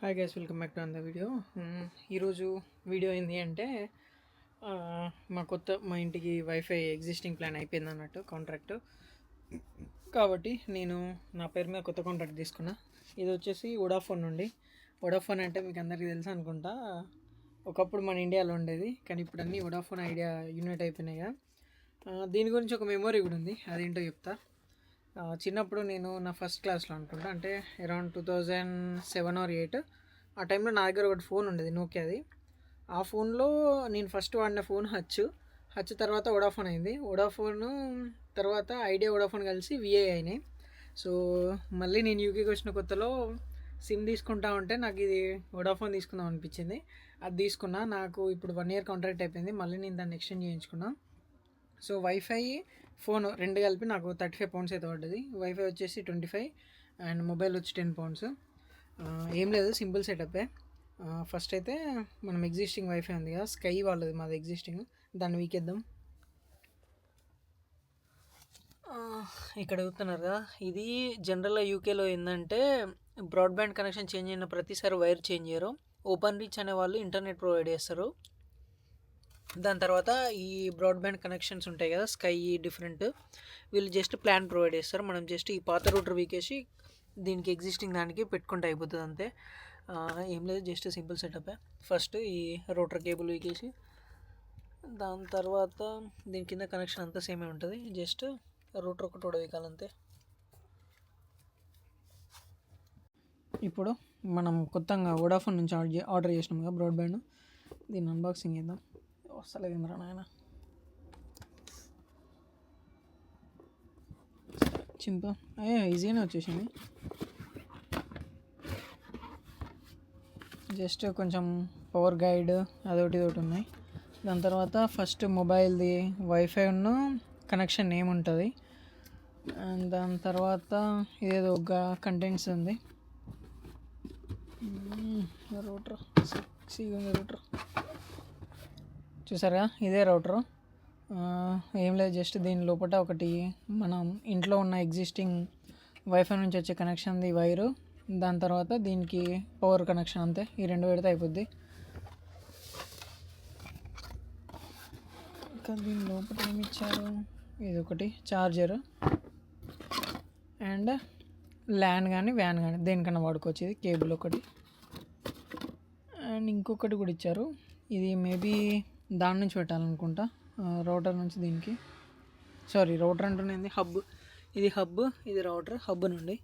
Hi guys, welcome back to అంద video. ఈరోజు video ఏంటి అంటే మా ఇంటికి వైఫై ఎగ్జిస్టింగ్ ప్లాన్ అయిపోయింది అన్నట్టు కాంట్రాక్ట్. కాబట్టి నేను నా పేరు మీద కొత్త కాంట్రాక్ట్ తీసుకున్నా. ఇది వచ్చేసి వోడాఫోన్ నుండి. వోడాఫోన్ అంటే మీకు అందరికీ తెలుసు అనుకుంటా. ఒకప్పుడు మన ఇండియాలో ఉండేది, కానీ ఇప్పుడు అన్నీ వోడాఫోన్ ఐడియా యూనిట్ అయిపోయినాయి కదా. దీని గురించి ఒక మెమొరీ కూడా ఉంది, అదేంటో చెప్తా. చిన్నప్పుడు నేను నా ఫస్ట్ క్లాస్లో అనుకుంటా, అంటే అరౌండ్ 2007 or 2008 ఆ టైంలో నా దగ్గర ఒకటి ఫోన్ ఉండేది, నోకియాది. ఆ ఫోన్లో నేను ఫస్ట్ వాడిన ఫోన్ హచ్ తర్వాత వోడాఫోన్ అయింది. వోడాఫోన్ తర్వాత ఐడియా వోడాఫోన్ కలిసి విఐ అయినాయి. సో మళ్ళీ నేను యూకేకి వచ్చిన కొత్తలో సిమ్ తీసుకుంటా ఉంటే నాకు ఇది వోడాఫోన్ తీసుకుందాం అనిపించింది. అది తీసుకున్నా. నాకు ఇప్పుడు 1 year కాంట్రాక్ట్ అయిపోయింది. మళ్ళీ నేను దాన్ని ఎక్స్టెండ్ చేయించుకున్నా. సో వైఫై ఫోన్ రెండు కలిపి నాకు 35 pounds అయితే పడ్డది. వైఫై వచ్చేసి 25 అండ్ మొబైల్ వచ్చి 10 pounds. ఏం లేదు, సింపుల్ సెటప్పే. ఫస్ట్ అయితే మనం ఎగ్జిస్టింగ్ వైఫై ఉంది కదా, స్కై వాళ్ళది, మాది ఎగ్జిస్టింగ్, దాన్ని వీకేద్దాం. ఇక్కడ చూస్తున్నారు కదా, ఇది జనరల్గా యూకేలో ఏంటంటే బ్రాడ్బ్యాండ్ కనెక్షన్ చేంజ్ అయిన ప్రతిసారి వైర్ చేంజ్ చేయరు. ఓపెన్ రీచ్ అనే వాళ్ళు ఇంటర్నెట్ ప్రొవైడ్ చేస్తారు. దాని తర్వాత ఈ బ్రాడ్బ్యాండ్ కనెక్షన్స్ ఉంటాయి కదా, స్కై డిఫరెంట్, వీళ్ళు జస్ట్ ప్లాన్ ప్రొవైడ్ చేస్తారు. మనం జస్ట్ ఈ పాత రూటర్ వీకేసి దీనికి ఎగ్జిస్టింగ్ దానికి పెట్టుకుంటే అయిపోతుంది అంతే. ఏం లేదు, జస్ట్ సింపుల్ సెటప్. ఫస్ట్ ఈ రూటర్ కేబుల్ వీకేసి దాని తర్వాత దీని కింద కనెక్షన్ అంతా సేమే ఉంటుంది. జస్ట్ రూటర్ ఒకటి కూడా వీకాలంతే. ఇప్పుడు మనం కొత్తగా వోడాఫోన్ నుంచి ఆర్డర్ చేసినాం కదా బ్రాడ్బ్యాండ్, దీన్ని అన్బాక్సింగ్ చేద్దాం. వస్తలేదురా నాయన, చింపు ఈజీగానే వచ్చేసింది. జస్ట్ కొంచెం పవర్ గైడ్ అదొకటి ఇదొకటి ఉన్నాయి. దాని తర్వాత ఫస్ట్ మొబైల్ది వైఫై ఉన్న కనెక్షన్ నేమ్ ఉంటుంది. అండ్ దాని తర్వాత ఇదేదో ఒక కంటెంట్స్ ఉంది. రూటర్ రూటర్ చూసారా, ఇదే రౌటరు. ఏం లేదు, జస్ట్ దీని లోపల ఒకటి మనం ఇంట్లో ఉన్న ఎగ్జిస్టింగ్ వైఫై నుంచి వచ్చే కనెక్షన్ది వైరు, దాని తర్వాత దీనికి పవర్ కనెక్షన్, అంతే. ఈ రెండు పెడితే అయిపోద్ది. ఇంకా దీని లోపల ఏమి ఇచ్చారు, ఇది ఒకటి చార్జర్ అండ్ ల్యాన్ కానీ వ్యాన్ కానీ దేనికన్నా వాడుకోవచ్చు. ఇది కేబుల్ ఒకటి అండ్ ఇంకొకటి కూడా ఇచ్చారు. ఇది మేబీ దాని నుంచి పెట్టాలనుకుంటా, రౌటర్ నుంచి దీనికి. సారీ, రౌటర్ అంటున్నది హబ్. ఇది హబ్, ఇది రౌటర్. హబ్ నుండి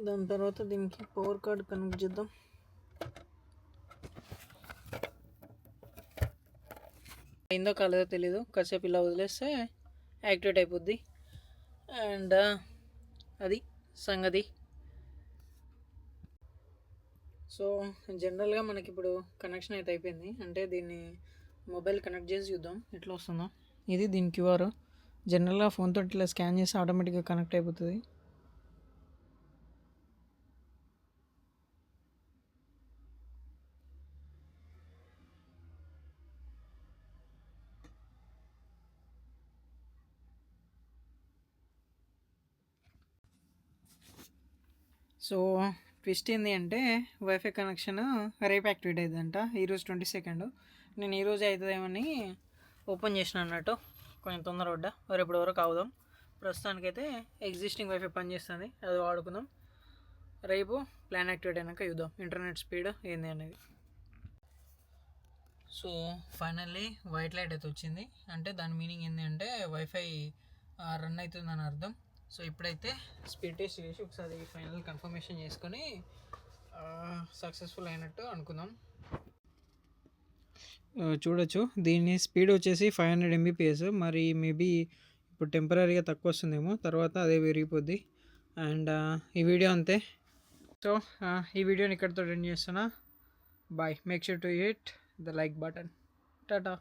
దాని తర్వాత దీనికి పవర్ కార్డ్ కనెక్ట్ చేద్దాం. అయిందో కాలేదో తెలీదు, కాసేపు ఇలా వదిలేస్తే యాక్టివేట్ అయిపోద్ది. అండ్ అది సంగతి. సో జనరల్గా మనకి ఇప్పుడు కనెక్షన్ అయితే అయిపోయింది. అంటే దీన్ని మొబైల్ కనెక్ట్ చేసి చూద్దాం ఎట్లా వస్తుందో. ఇది దీని క్యూఆర్. జనరల్గా ఫోన్తో ఇట్లా స్కాన్ చేసి ఆటోమేటిక్గా కనెక్ట్ అయిపోతుంది. సో ట్విస్ట్ ఏంటి అంటే వైఫై కనెక్షన్ రేపు యాక్టివేట్ అయ్యిందంట. ఈరోజు 22nd. నేను ఈరోజు అవుతుందేమని ఓపెన్ చేసిన అన్నట్టు, కొంచెం తొందర పడ్డా. రేపటి వరకు అవుదాం. ప్రస్తుతానికైతే ఎగ్జిస్టింగ్ వైఫై పనిచేస్తుంది, అది వాడుకుందాం. రేపు ప్లాన్ యాక్టివేట్ అయినాక చూద్దాం ఇంటర్నెట్ స్పీడ్ ఏంది అనేది. సో ఫైనల్లీ వైట్ లైట్ అయితే వచ్చింది. అంటే దాని మీనింగ్ ఏంటి అంటే వైఫై రన్ అవుతుందని అర్థం. సో ఇప్పుడైతే స్పీడ్ టెస్ట్ చేసి ఒకసారి ఫైనల్ కన్ఫర్మేషన్ చేసుకొని సక్సెస్ఫుల్ అయినట్టు అనుకుందాం. చూడొచ్చు దీని స్పీడ్ వచ్చేసి 500 Mbps. మరి మేబీ ఇప్పుడు టెంపరీగా తక్కువ వస్తుందేమో, తర్వాత అదే పెరిగిపోద్ది. అండ్ ఈ వీడియో అంతే. సో ఈ వీడియోని ఇక్కడితో ఎండ్ చేస్తున్నా. Bye. Make sure to hit the like button. Tata.